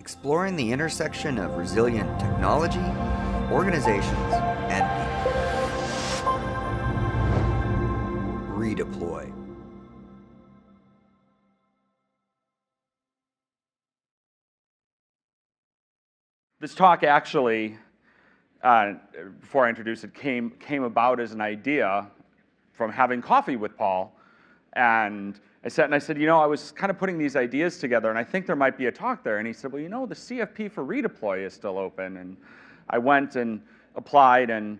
exploring the intersection of resilient technology, organizations, and people. REdeploy. This talk actually, before I introduce it, came about as an idea from having coffee with Paul. And I said, you know, I was kind of putting these ideas together, and I think there might be a talk there. And he said, well, you know, the CFP for REdeploy is still open. And I went and applied, and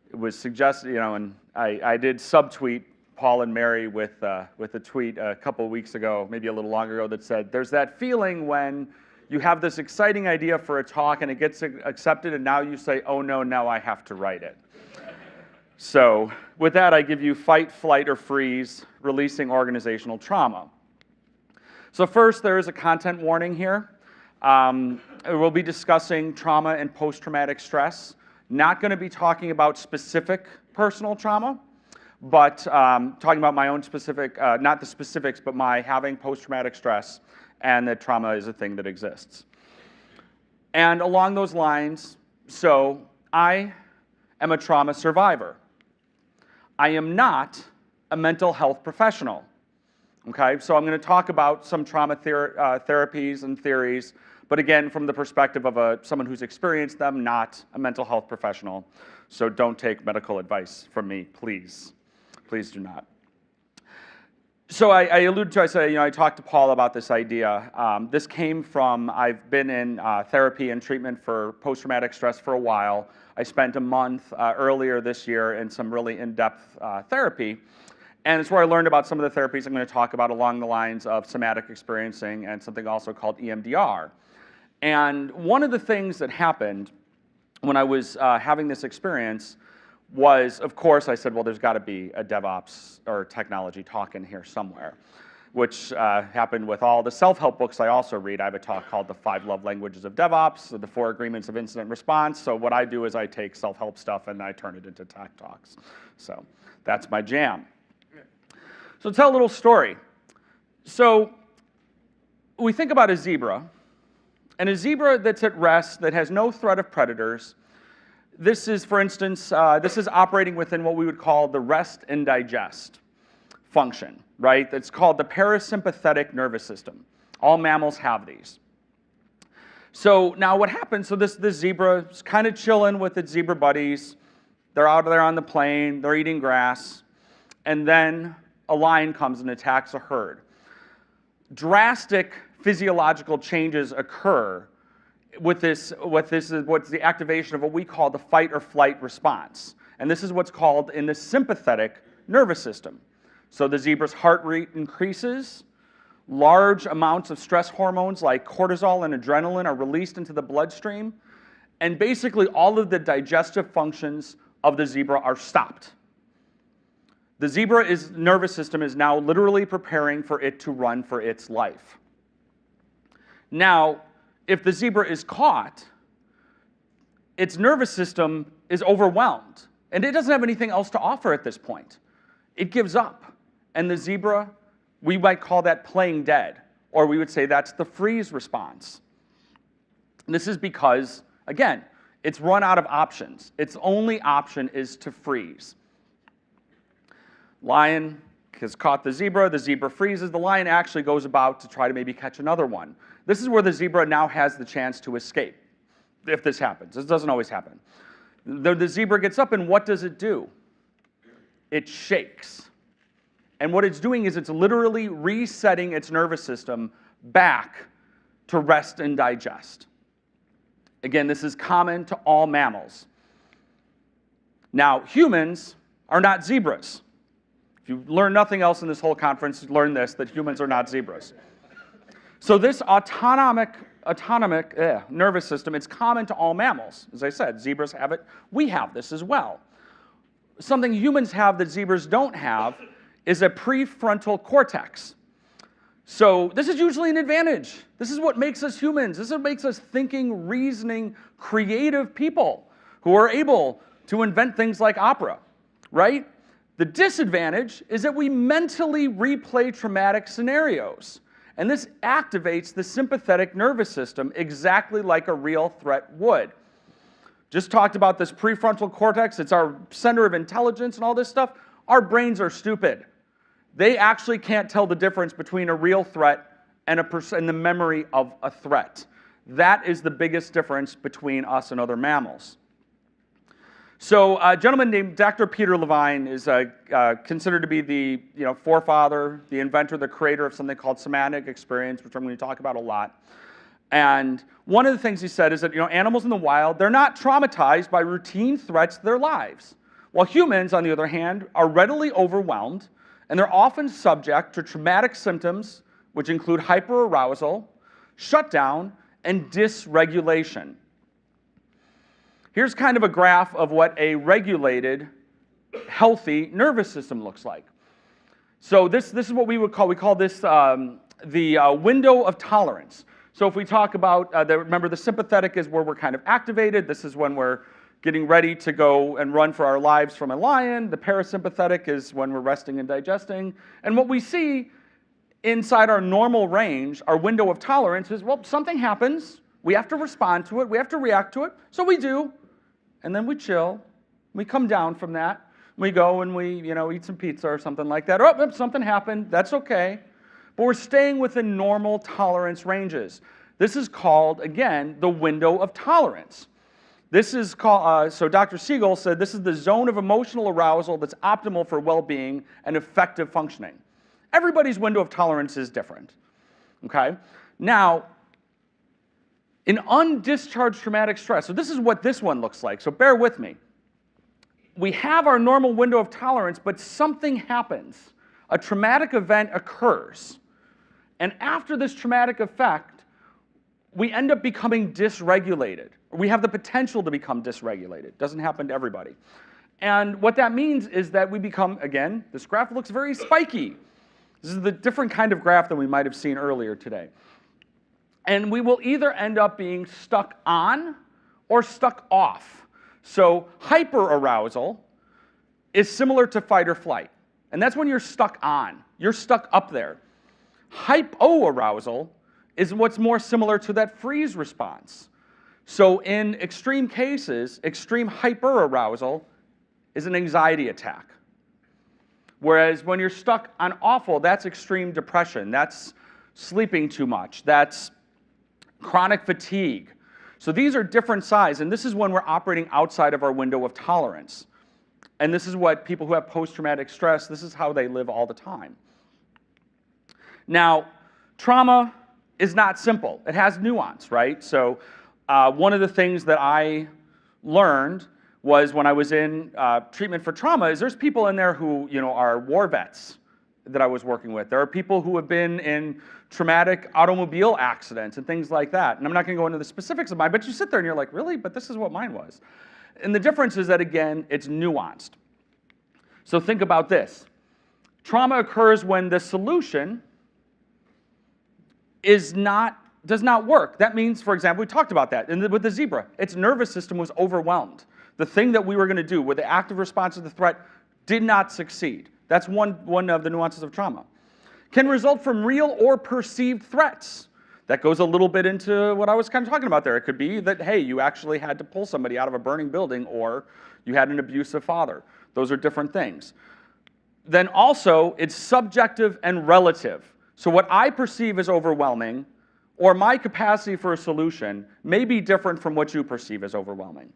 it was suggested, you know, and I did subtweet Paul and Mary with a tweet a couple weeks ago, maybe a little longer ago, that said, there's that feeling when you have this exciting idea for a talk and it gets accepted, and now you say, oh no, now I have to write it. So with that, I give you fight, flight, or freeze, releasing organizational trauma. So first, there is a content warning here. We'll be discussing trauma and post-traumatic stress. Not going to be talking about specific personal trauma, but talking about my own specific, not the specifics, but my having post-traumatic stress, and that trauma is a thing that exists. And along those lines, so I am a trauma survivor. I am not a mental health professional. Okay, so I'm going to talk about some trauma therapies and theories, but again, from the perspective of someone who's experienced them, not a mental health professional. So don't take medical advice from me, please. Please do not. So I alluded to, I said, you know, I talked to Paul about this idea. This came from, I've been in therapy and treatment for post-traumatic stress for a while. I spent a month earlier this year in some really in-depth therapy. And it's where I learned about some of the therapies I'm going to talk about along the lines of somatic experiencing and something also called EMDR. And one of the things that happened when I was having this experience was, of course, I said, well, there's got to be a DevOps or technology talk in here somewhere, which happened with all the self-help books I also read. I have a talk called The 5 Love Languages of DevOps, the 4 Agreements of Incident Response. So what I do is I take self-help stuff and I turn it into tech talks. So that's my jam. So tell a little story. So we think about a zebra, and a zebra that's at rest, that has no threat of predators. This is, for instance, this is operating within what we would call the rest and digest function, right? That's called the parasympathetic nervous system. All mammals have these. So now what happens, so this zebra is kind of chilling with its zebra buddies. They're out there on the plain, they're eating grass, and then a lion comes and attacks a herd. Drastic physiological changes occur with this is what's the activation of what we call the fight or flight response. And this is what's called in the sympathetic nervous system. So the zebra's heart rate increases, large amounts of stress hormones like cortisol and adrenaline are released into the bloodstream, and basically all of the digestive functions of the zebra are stopped. The zebra's nervous system is now literally preparing for it to run for its life. Now, if the zebra is caught, its nervous system is overwhelmed, and it doesn't have anything else to offer at this point. It gives up, and the zebra, we might call that playing dead, or we would say that's the freeze response. And this is because, again, it's run out of options. Its only option is to freeze. Lion has caught the zebra freezes, the lion actually goes about to try to maybe catch another one. This is where the zebra now has the chance to escape, if this happens. This doesn't always happen. The zebra gets up, and what does it do? It shakes. And what it's doing is it's literally resetting its nervous system back to rest and digest. Again, this is common to all mammals. Now, humans are not zebras. If you learn nothing else in this whole conference, learn this, that humans are not zebras. So this autonomic nervous system, it's common to all mammals. As I said, zebras have it. We have this as well. Something humans have that zebras don't have is a prefrontal cortex. So this is usually an advantage. This is what makes us humans. This is what makes us thinking, reasoning, creative people who are able to invent things like opera, right? The disadvantage is that we mentally replay traumatic scenarios. And this activates the sympathetic nervous system exactly like a real threat would. Just talked about this prefrontal cortex. It's our center of intelligence and all this stuff. Our brains are stupid. They actually can't tell the difference between a real threat and the memory of a threat. That is the biggest difference between us and other mammals. So a gentleman named Dr. Peter Levine is considered to be the forefather, the inventor, the creator of something called somatic experience, which I'm going to talk about a lot. And one of the things he said is that animals in the wild, they're not traumatized by routine threats to their lives. While humans, on the other hand, are readily overwhelmed, and they're often subject to traumatic symptoms, which include hyperarousal, shutdown, and dysregulation. Here's kind of a graph of what a regulated, healthy nervous system looks like. So this is what we call this the window of tolerance. So if we talk about, remember the sympathetic is where we're kind of activated. This is when we're getting ready to go and run for our lives from a lion. The parasympathetic is when we're resting and digesting. And what we see inside our normal range, our window of tolerance is, well, something happens. We have to respond to it. We have to react to it. So we do. And then we chill. We come down from that. We go and we eat some pizza or something like that. Oh, something happened. That's okay. But we're staying within normal tolerance ranges. This is called, again, the window of tolerance. This is called, so Dr. Siegel said, this is the zone of emotional arousal that's optimal for well-being and effective functioning. Everybody's window of tolerance is different, okay? Now, in undischarged traumatic stress, so this is what this one looks like, so bear with me. We have our normal window of tolerance, but something happens. A traumatic event occurs. And after this traumatic effect, we end up becoming dysregulated. We have the potential to become dysregulated. It doesn't happen to everybody. And what that means is that we become, again, this graph looks very spiky. This is the different kind of graph than we might have seen earlier today. And we will either end up being stuck on or stuck off. So hyperarousal is similar to fight or flight. And that's when you're stuck on. You're stuck up there. Hypoarousal is what's more similar to that freeze response. So in extreme cases, extreme hyperarousal is an anxiety attack. Whereas when you're stuck on awful, that's extreme depression. That's sleeping too much. That's chronic fatigue. So these are different sizes, and this is when we're operating outside of our window of tolerance. And this is what people who have post-traumatic stress, this is how they live all the time. Now, trauma is not simple. It has nuance, right? So one of the things that I learned was when I was in treatment for trauma is there's people in there who are war vets that I was working with. There are people who have been in traumatic automobile accidents and things like that. And I'm not going to go into the specifics of mine, but you sit there and you're like, really? But this is what mine was. And the difference is that, again, it's nuanced. So think about this. Trauma occurs when the solution does not work. That means, for example, we talked about that with the zebra. Its nervous system was overwhelmed. The thing that we were going to do with the active response to the threat did not succeed. That's one of the nuances of trauma. Can result from real or perceived threats. That goes a little bit into what I was kind of talking about there. It could be that, hey, you actually had to pull somebody out of a burning building, or you had an abusive father. Those are different things. Then also, it's subjective and relative. So what I perceive as overwhelming, or my capacity for a solution, may be different from what you perceive as overwhelming.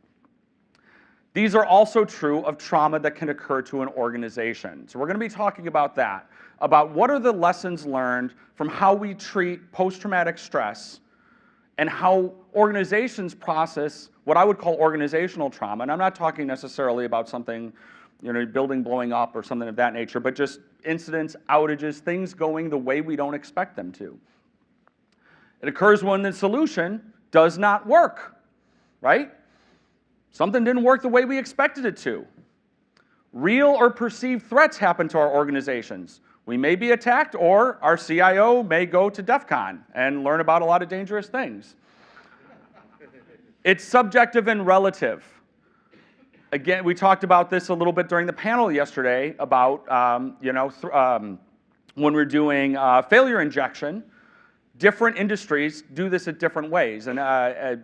These are also true of trauma that can occur to an organization. So we're going to be talking about that, about what are the lessons learned from how we treat post-traumatic stress and how organizations process what I would call organizational trauma. And I'm not talking necessarily about something, building blowing up or something of that nature, but just incidents, outages, things going the way we don't expect them to. It occurs when the solution does not work, right? Something didn't work the way we expected it to. Real or perceived threats happen to our organizations. We may be attacked, or our CIO may go to DEF CON and learn about a lot of dangerous things. It's subjective and relative. Again, we talked about this a little bit during the panel yesterday about when we're doing failure injection. Different industries do this in different ways. And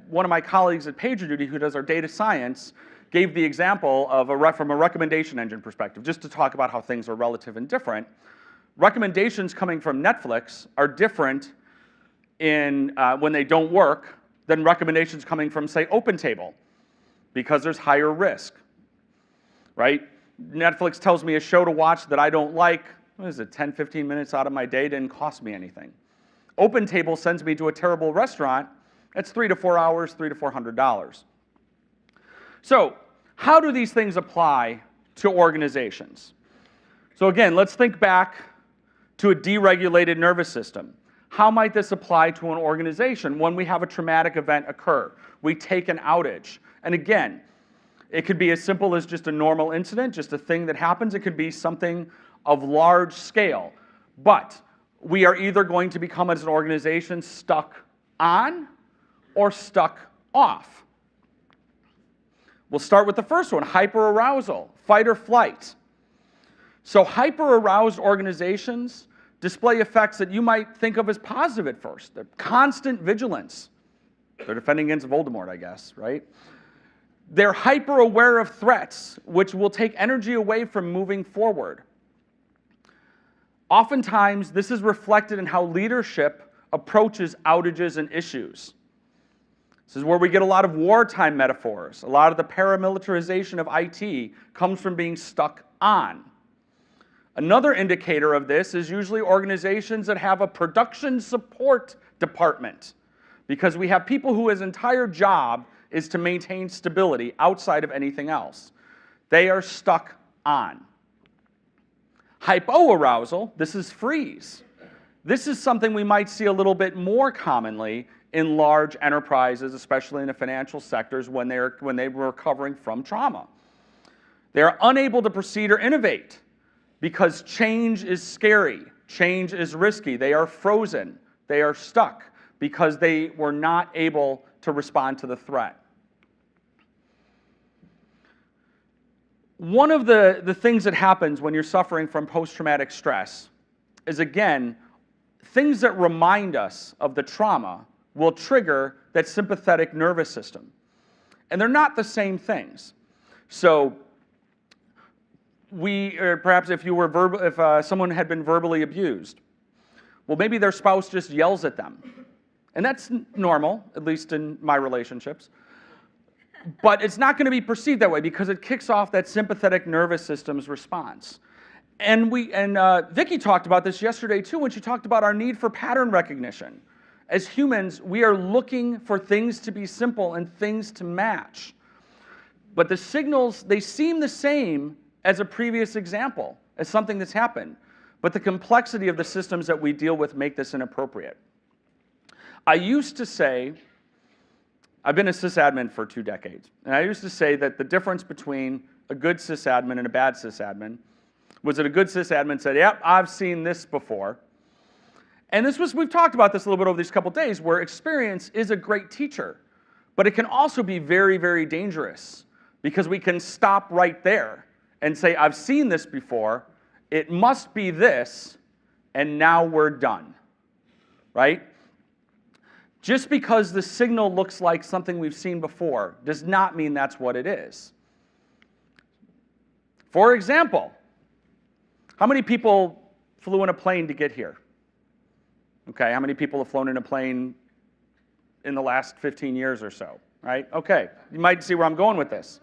one of my colleagues at PagerDuty, who does our data science, gave the example of from a recommendation engine perspective, just to talk about how things are relative and different. Recommendations coming from Netflix are different when they don't work than recommendations coming from, say, OpenTable, because there's higher risk, right? Netflix tells me a show to watch that I don't like, what is it, 10, 15 minutes out of my day, didn't cost me anything. OpenTable sends me to a terrible restaurant, it's 3 to 4 hours, $300 to $400. So how do these things apply to organizations? So again, let's think back to a deregulated nervous system. How might this apply to an organization when we have a traumatic event occur? We take an outage. And again, it could be as simple as just a normal incident, just a thing that happens. It could be something of large scale. But we are either going to become, as an organization, stuck on or stuck off. We'll start with the first one, hyperarousal, fight or flight. So hyperaroused organizations display effects that you might think of as positive at first. They're constant vigilance. They're defending against Voldemort, I guess, right? They're hyper-aware of threats, which will take energy away from moving forward. Oftentimes, this is reflected in how leadership approaches outages and issues. This is where we get a lot of wartime metaphors. A lot of the paramilitarization of IT comes from being stuck on. Another indicator of this is usually organizations that have a production support department, because we have people whose entire job is to maintain stability outside of anything else. They are stuck on. Hypoarousal, this is freeze. This is something we might see a little bit more commonly in large enterprises, especially in the financial sectors when they were recovering from trauma. They are unable to proceed or innovate because change is scary, change is risky. They are frozen, they are stuck because they were not able to respond to the threat. One of the things that happens when you're suffering from post-traumatic stress is, again, things that remind us of the trauma will trigger that sympathetic nervous system. And they're not the same things. So or perhaps if someone had been verbally abused, well, maybe their spouse just yells at them. And that's normal, at least in my relationships. But it's not going to be perceived that way because it kicks off that sympathetic nervous system's response. And Vicki talked about this yesterday too when she talked about our need for pattern recognition. As humans, we are looking for things to be simple and things to match. But the signals, they seem the same as a previous example, as something that's happened. But the complexity of the systems that we deal with make this inappropriate. I used to say, I've been a sysadmin for 2 decades, and I used to say that the difference between a good sysadmin and a bad sysadmin was that a good sysadmin said, yep, I've seen this before. And we've talked about this a little bit over these couple days, where experience is a great teacher, but it can also be very, very dangerous because we can stop right there and say, I've seen this before, it must be this, and now we're done, right? Just because the signal looks like something we've seen before does not mean that's what it is. For example, how many people flew in a plane to get here? Okay, how many people have flown in a plane in the last 15 years or so, right? Okay, you might see where I'm going with this.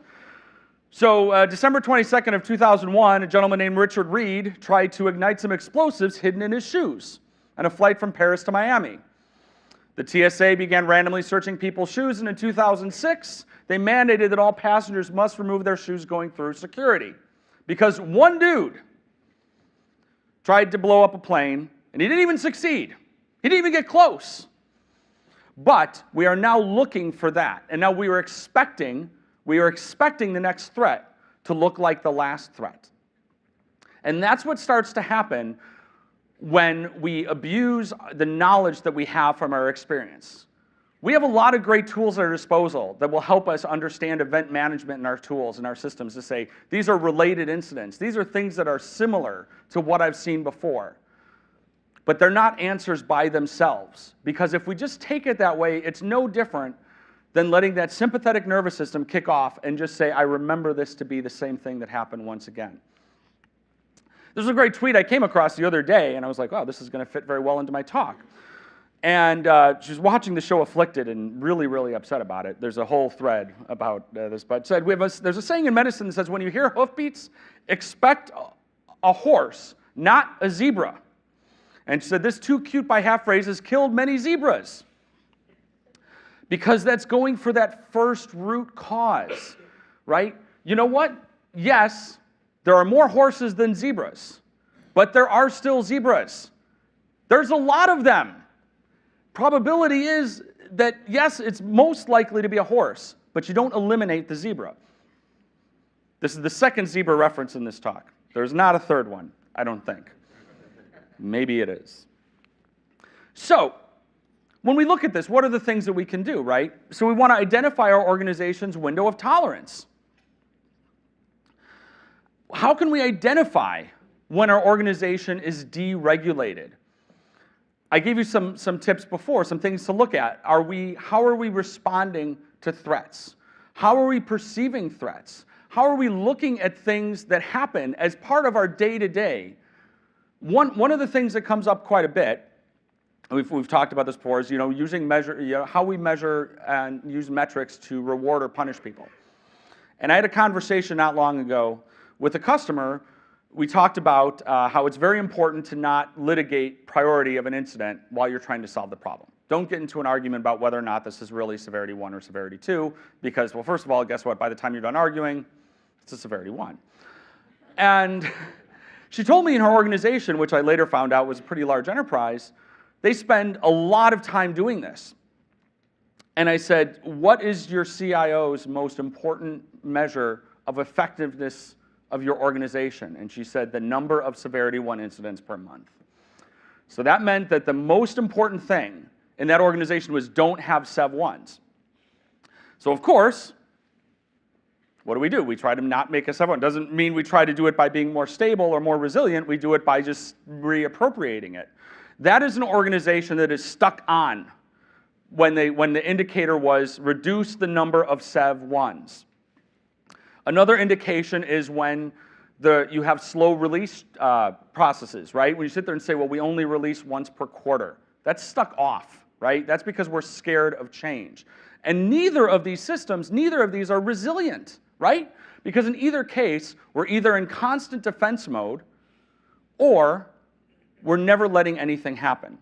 So December 22nd of 2001, a gentleman named Richard Reed tried to ignite some explosives hidden in his shoes on a flight from Paris to Miami. The TSA began randomly searching people's shoes, and in 2006, they mandated that all passengers must remove their shoes going through security. Because one dude tried to blow up a plane, and he didn't even succeed. He didn't even get close. But we are now looking for that, and now we are expecting the next threat to look like the last threat. And that's what starts to happen when we abuse the knowledge that we have from our experience. We have a lot of great tools at our disposal that will help us understand event management in our tools and our systems to say, these are related incidents. These are things that are similar to what I've seen before. but they're not answers by themselves. Because if we just take it that way, it's no different than letting that sympathetic nervous system kick off and just say, I remember this to be the same thing that happened once again. This was a great tweet I came across the other day, and I was like, wow, this is going to fit very well into my talk. And she was watching the show Afflicted and really, really upset about it. There's a whole thread about this, but said, there's a saying in medicine that says, when you hear hoofbeats, expect a horse, not a zebra. And she said, this too cute by half phrase has killed many zebras. Because that's going for that first root cause, right? You know what? Yes, there are more horses than zebras, but there are still zebras. There's a lot of them. Probability is that, yes, it's most likely to be a horse, but you don't eliminate the zebra. This is the second zebra reference in this talk. There's not a third one, I don't think. Maybe it is. So, when we look at this, what are the things that we can do, right? So we want to identify our organization's window of tolerance. How can we identify when our organization is deregulated? I gave you some tips before, some things to look at. How are we responding to threats? How are we perceiving threats? How are we looking at things that happen as part of our day-to-day? One of the things that comes up quite a bit, we've talked about this before, is how we measure and use metrics to reward or punish people. And I had a conversation not long ago with a customer. We talked about how it's very important to not litigate priority of an incident while you're trying to solve the problem. Don't get into an argument about whether or not this is really severity 1 or severity 2, because, well, first of all, guess what? By the time you're done arguing, it's a severity 1. And she told me in her organization, which I later found out was a pretty large enterprise, they spend a lot of time doing this. And I said, what is your CIO's most important measure of effectiveness of your organization? And she said, the number of severity 1 incidents per month. So that meant that the most important thing in that organization was don't have Sev 1s. So of course, what do? We try to not make a Sev 1. Doesn't mean we try to do it by being more stable or more resilient. We do it by just reappropriating it. That is an organization that is stuck on when the indicator was reduce the number of Sev 1s. Another indication is when you have slow release processes, right? When you sit there and say, well, we only release once per quarter. That's stuck off, right? That's because we're scared of change. And neither of these systems, neither of these are resilient, right? Because in either case, we're either in constant defense mode or we're never letting anything happen.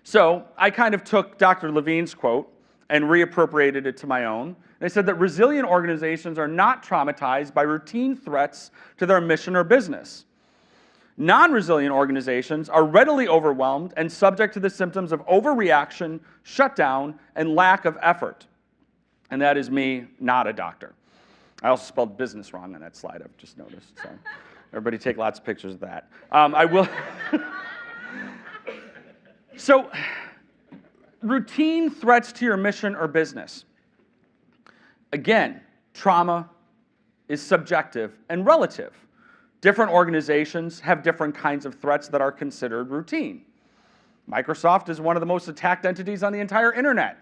So I kind of took Dr. Levine's quote and reappropriated it to my own. They said that resilient organizations are not traumatized by routine threats to their mission or business. Non-resilient organizations are readily overwhelmed and subject to the symptoms of overreaction, shutdown, and lack of effort. And that is me, not a doctor. I also spelled business wrong on that slide, I've just noticed. So everybody take lots of pictures of that. I will. So, routine threats to your mission or business. Again, trauma is subjective and relative. Different organizations have different kinds of threats that are considered routine. Microsoft is one of the most attacked entities on the entire internet,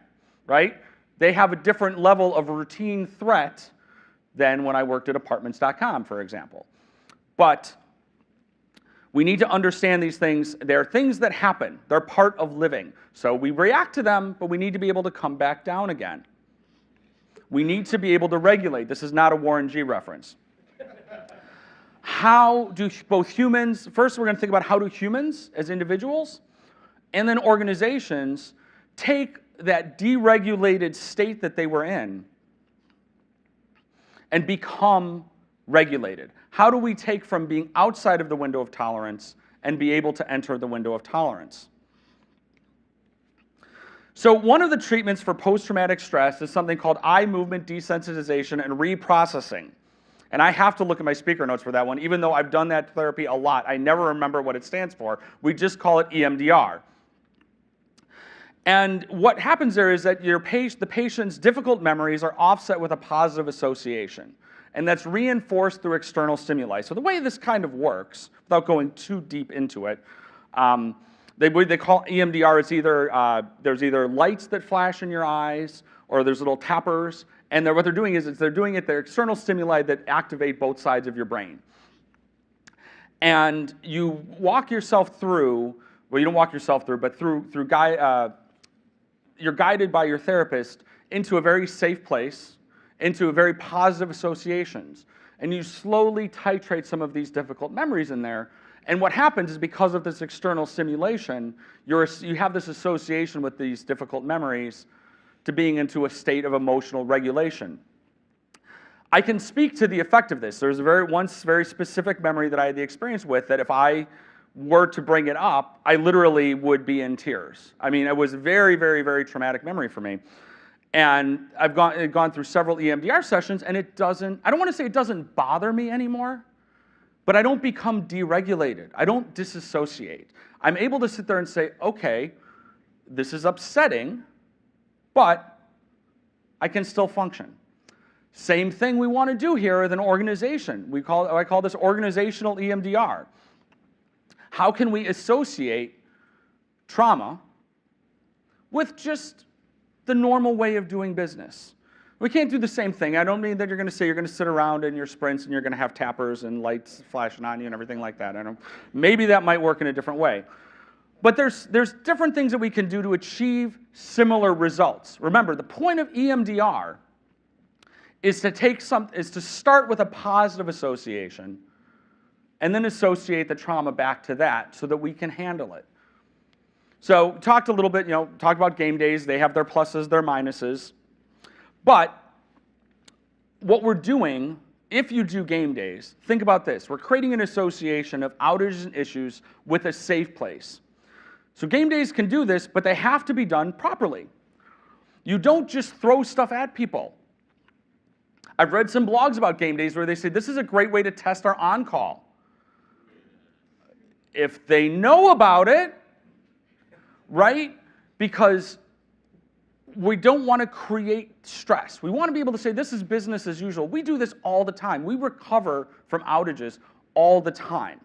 right? They have a different level of routine threat than when I worked at apartments.com, for example. But we need to understand these things. They're things that happen. They're part of living. So we react to them, but we need to be able to come back down again. We need to be able to regulate. This is not a Warren G reference. How do both humans, first we're going to think about how do humans as individuals and then organizations take that deregulated state that they were in and become regulated. How do we take from being outside of the window of tolerance and be able to enter the window of tolerance? So one of the treatments for post-traumatic stress is something called eye movement desensitization and reprocessing. And I have to look at my speaker notes for that one, even though I've done that therapy a lot. I never remember what it stands for. We just call it EMDR. And what happens there is that the patient's difficult memories are offset with a positive association. And that's reinforced through external stimuli. So the way this kind of works, without going too deep into it, They call EMDR, it's either, there's either lights that flash in your eyes, or there's little tappers, and what they're doing is they're external stimuli that activate both sides of your brain. And you walk yourself through, well, you don't walk yourself through, but you're guided by your therapist into a very safe place, into a very positive associations. And you slowly titrate some of these difficult memories in there. And what happens is, because of this external stimulation, you have this association with these difficult memories to being into a state of emotional regulation. I can speak to the effect of this. There's one very specific memory that I had the experience with, that if I were to bring it up, I literally would be in tears. I mean, it was a very, very, very traumatic memory for me. And I've gone through several EMDR sessions, and it doesn't, I don't want to say it doesn't bother me anymore, but I don't become deregulated. I don't disassociate. I'm able to sit there and say, okay, this is upsetting, but I can still function. Same thing we want to do here with an organization. I call this organizational EMDR. How can we associate trauma with just the normal way of doing business? We can't do the same thing. I don't mean that you're going to sit around in your sprints and you're going to have tappers and lights flashing on you and everything like that. Maybe that might work in a different way. But there's different things that we can do to achieve similar results. Remember, the point of EMDR is to start with a positive association and then associate the trauma back to that so that we can handle it. So talked a little bit, talked about game days. They have their pluses, their minuses. But what we're doing, if you do game days, think about this. We're creating an association of outages and issues with a safe place. So game days can do this, but they have to be done properly. You don't just throw stuff at people. I've read some blogs about game days where they say this is a great way to test our on-call. If they know about it, right? Because we don't want to create stress. We want to be able to say this is business as usual. We do this all the time. We recover from outages all the time.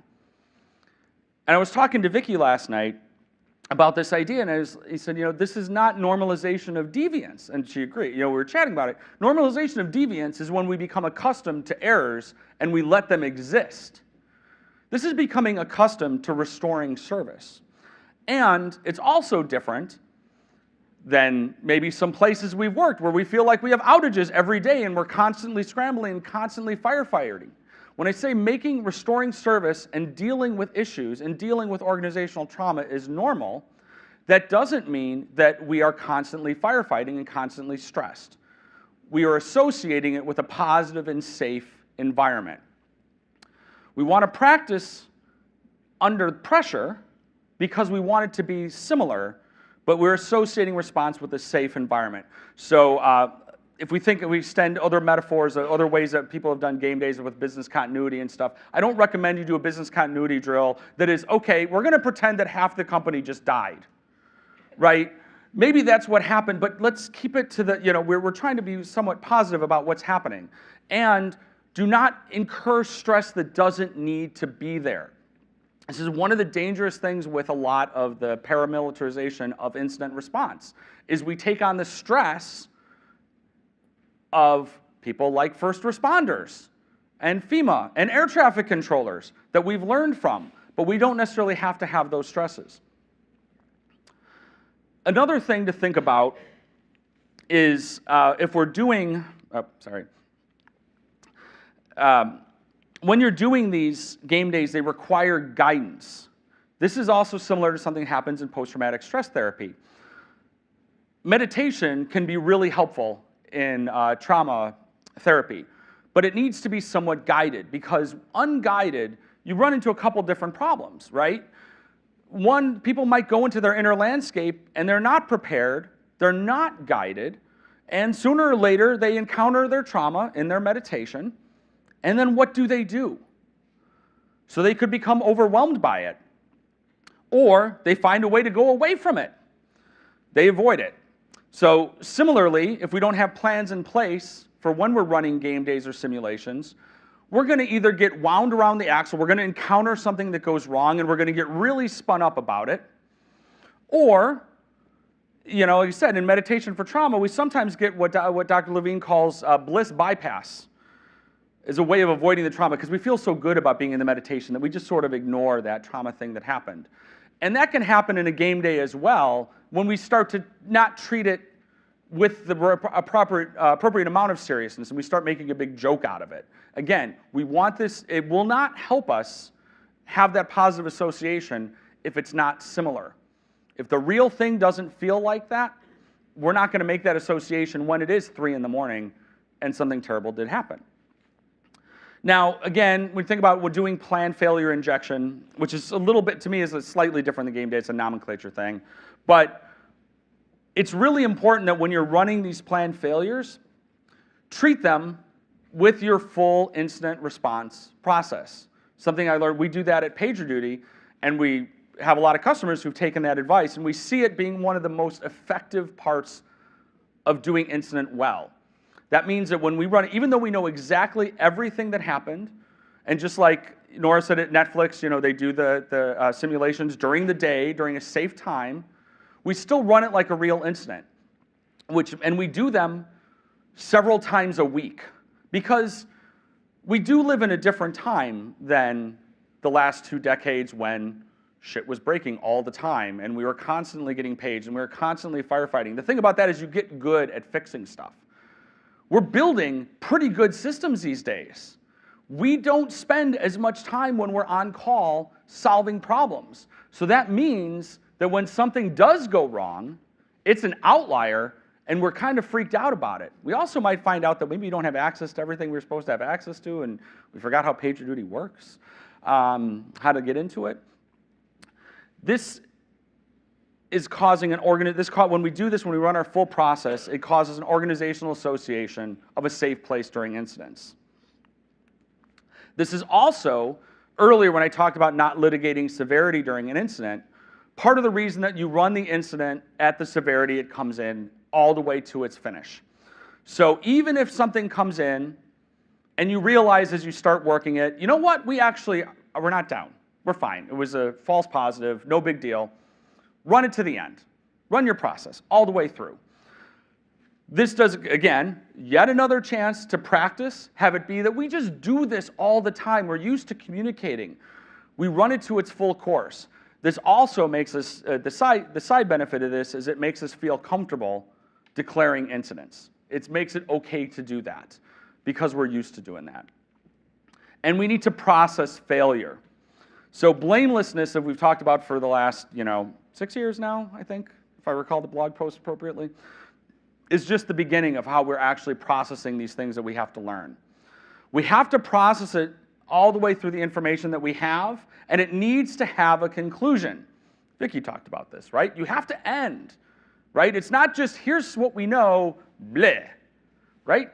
And I was talking to Vicky last night about this idea, and he said, this is not normalization of deviance. And she agreed. We were chatting about it. Normalization of deviance is when we become accustomed to errors and we let them exist. This is becoming accustomed to restoring service. And it's also different than maybe some places we've worked where we feel like we have outages every day and we're constantly scrambling and constantly firefighting. When I say restoring service and dealing with issues and dealing with organizational trauma is normal, that doesn't mean that we are constantly firefighting and constantly stressed. We are associating it with a positive and safe environment. We want to practice under pressure because we want it to be similar, but we're associating response with a safe environment. So if we extend other metaphors, other ways that people have done game days with business continuity and stuff, I don't recommend you do a business continuity drill that is, okay, we're going to pretend that half the company just died, right? Maybe that's what happened, but let's keep it to the, we're trying to be somewhat positive about what's happening. And do not incur stress that doesn't need to be there. This is one of the dangerous things with a lot of the paramilitarization of incident response, is we take on the stress of people like first responders and FEMA and air traffic controllers that we've learned from, but we don't necessarily have to have those stresses. Another thing to think about is if we're doing, when you're doing these game days, they require guidance. This is also similar to something that happens in post-traumatic stress therapy. Meditation can be really helpful in trauma therapy, but it needs to be somewhat guided, because unguided, you run into a couple different problems, right? One, people might go into their inner landscape and they're not prepared, they're not guided, and sooner or later they encounter their trauma in their meditation. And then what do? So they could become overwhelmed by it. Or they find a way to go away from it. They avoid it. So similarly, if we don't have plans in place for when we're running game days or simulations, we're going to either get wound around the axle, we're going to encounter something that goes wrong, and we're going to get really spun up about it, Or, like you said, in meditation for trauma, we sometimes get what Dr. Levine calls bliss bypass, as a way of avoiding the trauma, because we feel so good about being in the meditation that we just sort of ignore that trauma thing that happened. And that can happen in a game day as well, when we start to not treat it with the appropriate amount of seriousness, and we start making a big joke out of it. Again, we want this, it will not help us have that positive association if it's not similar. If the real thing doesn't feel like that, we're not going to make that association when it is 3 in the morning and something terrible did happen. Now, again, when you think about doing planned failure injection, which is a little bit, to me, is a slightly different than game day. It's a nomenclature thing. But it's really important that when you're running these planned failures, treat them with your full incident response process. Something I learned, we do that at PagerDuty, and we have a lot of customers who've taken that advice, and we see it being one of the most effective parts of doing incident well. That means that when we run it, even though we know exactly everything that happened, and just like Nora said at Netflix, they do the simulations during the day, during a safe time, we still run it like a real incident, and we do them several times a week, because we do live in a different time than the last 2 decades when shit was breaking all the time, and we were constantly getting paged, and we were constantly firefighting. The thing about that is you get good at fixing stuff. We're building pretty good systems these days. We don't spend as much time when we're on call solving problems. So that means that when something does go wrong, it's an outlier, and we're kind of freaked out about it. We also might find out that maybe we don't have access to everything we're supposed to have access to, and we forgot how PagerDuty works, how to get into it. This is causing when we do this, when we run our full process, it causes an organizational association of a safe place during incidents. This is also, earlier when I talked about not litigating severity during an incident, part of the reason that you run the incident at the severity it comes in all the way to its finish. So even if something comes in and you realize as you start working it, you know what, we're not down, we're fine. It was a false positive, no big deal. Run it to the end. Run your process all the way through. This does, again, yet another chance to practice, have it be that we just do this all the time. We're used to communicating. We run it to its full course. This also makes us, the side benefit of this is it makes us feel comfortable declaring incidents. It makes it okay to do that because we're used to doing that. And we need to process failure. So blamelessness that we've talked about for the last, 6 years now, I think, if I recall the blog post appropriately, is just the beginning of how we're actually processing these things that we have to learn. We have to process it all the way through the information that we have, and it needs to have a conclusion. Vicki talked about this, right? You have to end, right? It's not just, here's what we know, bleh, right?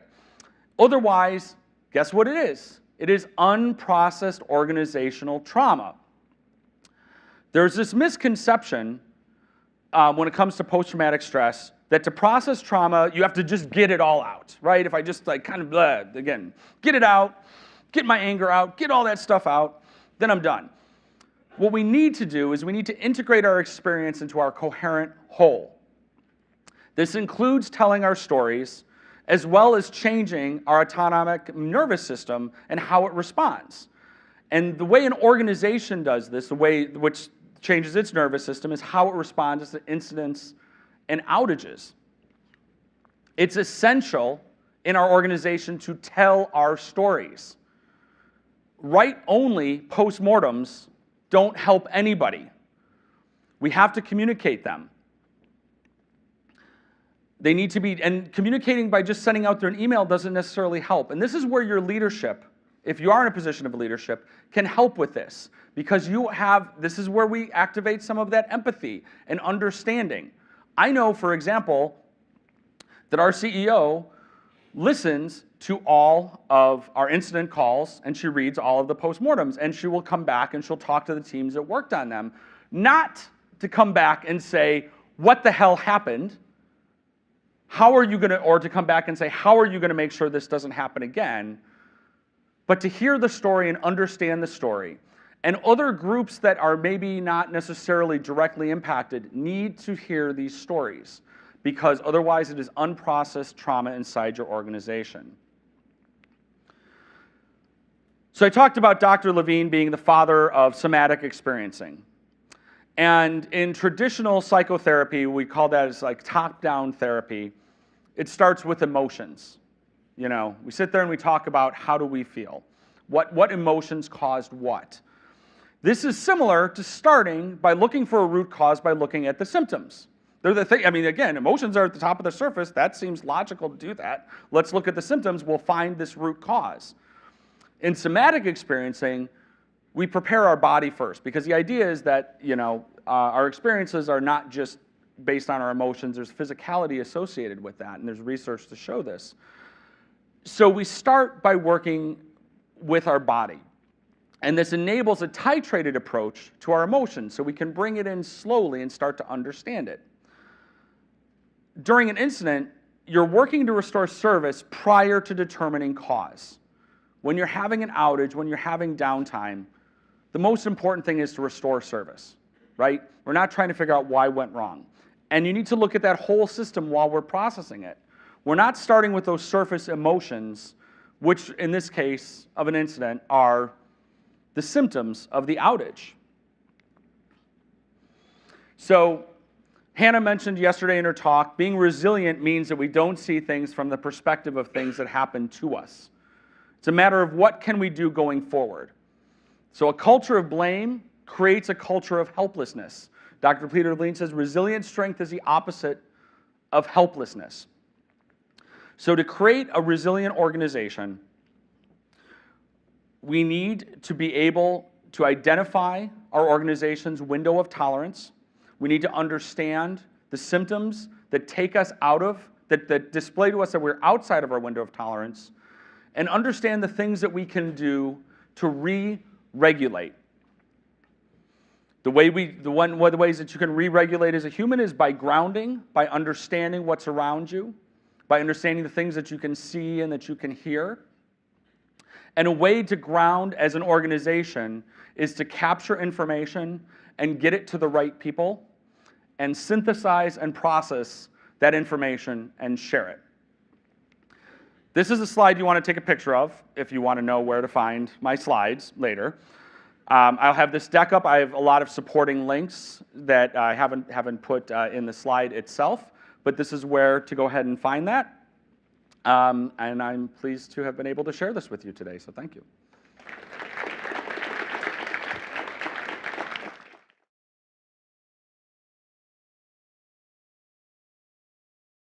Otherwise, guess what it is? It is unprocessed organizational trauma. There's this misconception when it comes to post-traumatic stress that to process trauma, you have to just get it all out, right? If I just again, get it out, get my anger out, get all that stuff out, then I'm done. What we need to do is we need to integrate our experience into our coherent whole. This includes telling our stories, as well as changing our autonomic nervous system and how it responds. And the way an organization does this, the way which changes its nervous system, is how it responds to incidents and outages. It's essential in our organization to tell our stories. Write-only postmortems don't help anybody. We have to communicate them. They need to be, and communicating by just sending out there an email doesn't necessarily help. And this is where your leadership, if you are in a position of leadership, can help with this. Because this is where we activate some of that empathy and understanding. I know, for example, that our CEO listens to all of our incident calls, and she reads all of the postmortems, and she will come back and she'll talk to the teams that worked on them. Not to come back and say, what the hell happened? Or to come back and say, how are you going to make sure this doesn't happen again? But to hear the story and understand the story. And other groups that are maybe not necessarily directly impacted need to hear these stories, because otherwise it is unprocessed trauma inside your organization. So I talked about Dr. Levine being the father of somatic experiencing. And in traditional psychotherapy, we call that as like top-down therapy. It starts with emotions. You know, we sit there and we talk about how do we feel? What emotions caused what? This is similar to starting by looking for a root cause by looking at the symptoms. They're the thing, I mean, again, emotions are at the top of the surface. That seems logical to do that. Let's look at the symptoms. We'll find this root cause. In somatic experiencing, we prepare our body first, because the idea is that, you know, our experiences are not just based on our emotions. There's physicality associated with that, and there's research to show this. So we start by working with our body. And this enables a titrated approach to our emotions, so we can bring it in slowly and start to understand it. During an incident, you're working to restore service prior to determining cause. When you're having an outage, when you're having downtime, the most important thing is to restore service, right? We're not trying to figure out why went wrong. And you need to look at that whole system while we're processing it. We're not starting with those surface emotions, which in this case of an incident are the symptoms of the outage. So Hannah mentioned yesterday in her talk, being resilient means that we don't see things from the perspective of things that happen to us. It's a matter of what can we do going forward. So a culture of blame creates a culture of helplessness. Dr. Peter Levine says resilient strength is the opposite of helplessness. So to create a resilient organization, we need to be able to identify our organization's window of tolerance. We need to understand the symptoms that take us out of, that display to us that we're outside of our window of tolerance, and understand the things that we can do to re-regulate. One of the ways that you can re-regulate as a human is by grounding, by understanding what's around you, by understanding the things that you can see and that you can hear. And a way to ground as an organization is to capture information and get it to the right people and synthesize and process that information and share it. This is a slide you want to take a picture of if you want to know where to find my slides later. I'll have this deck up. I have a lot of supporting links that I haven't put in the slide itself, but this is where to go ahead and find that. And I'm pleased to have been able to share this with you today, so thank you.